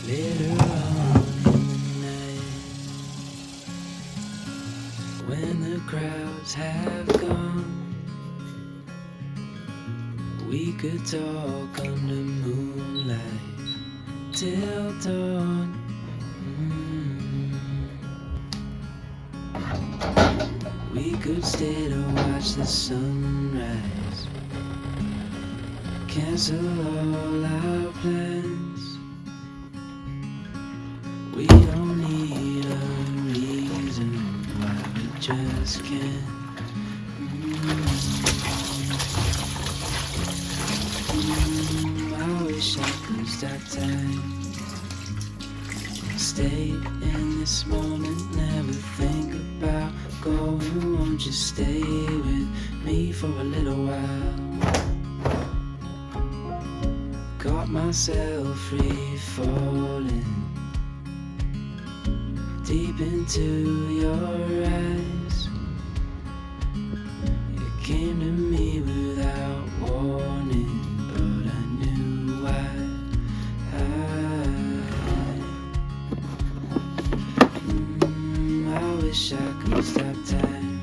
Later on in the night, when the crowds have gone, we could talk under moonlight till dawn. We could stay to watch the sunrise, cancel all our plans. We don't need a reason why we just can't. I wish I could stop time, stay in this moment, never think about going. Won't you stay with me for a little while? Got myself free falling deep into your eyes. You came to me without warning, but I knew why. I wish I could stop time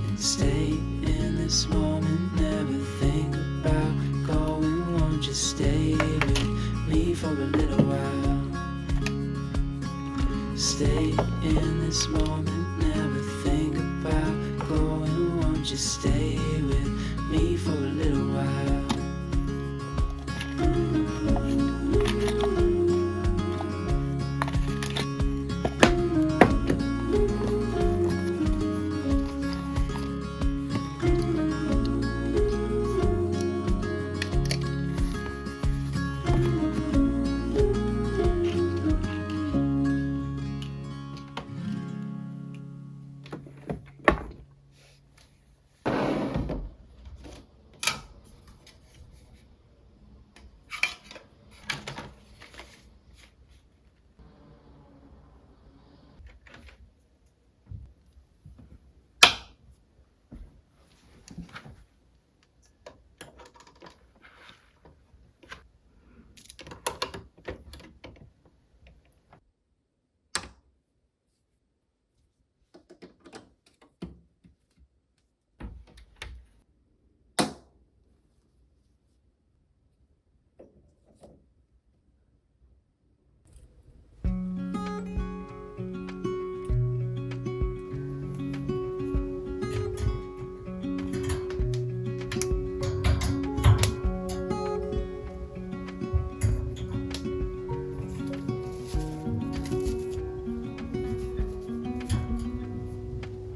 and stay in this moment, never think about going. Won't you stay with me for a little while? Stay in this moment, never think about going. Won't you stay with me for a little while?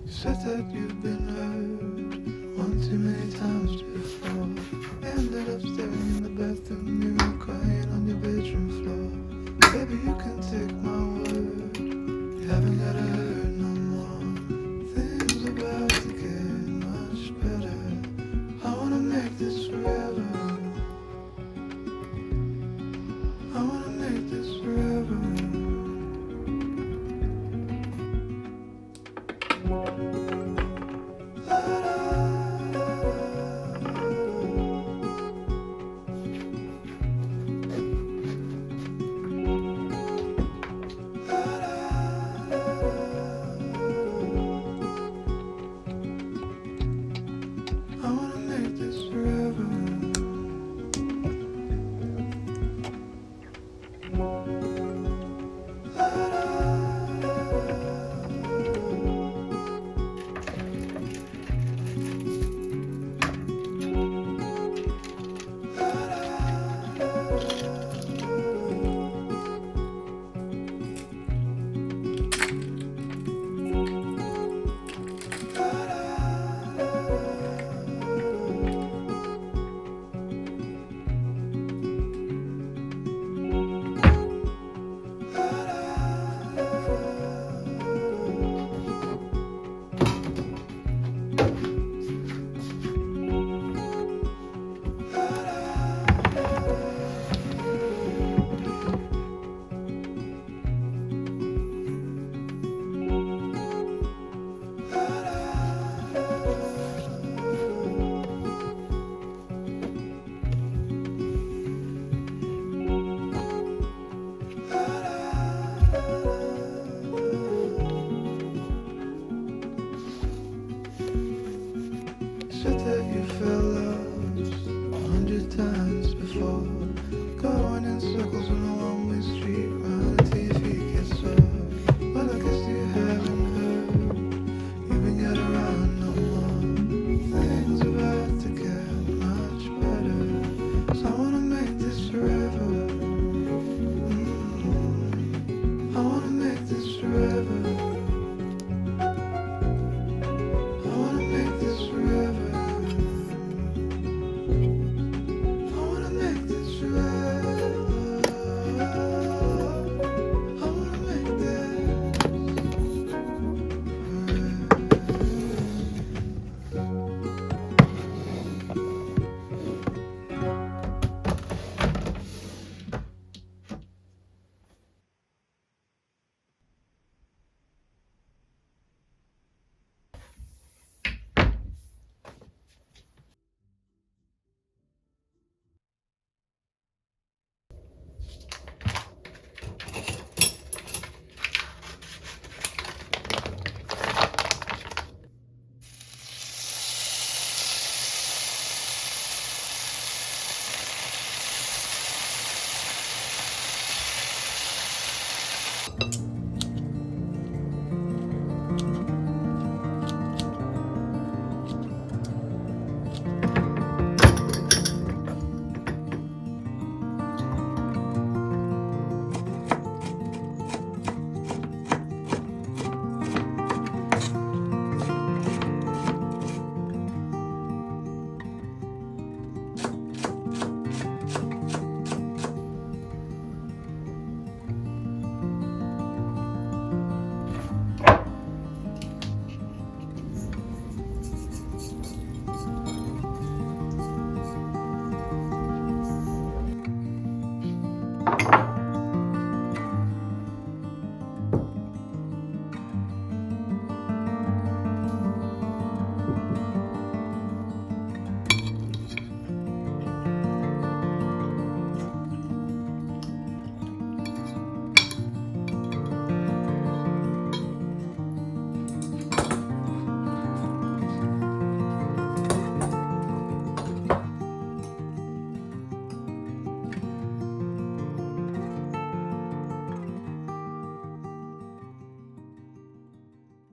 Said that you've been hurt one too many times before. Ended up staring in the bathroom mirror, crying on your bedroom floor. Baby, you can take my word, you haven't gotta hurt no more. Things about to get much better. I wanna make this forever. I wanna make this forever. I wanna make this forever. just that you felt lost 100 times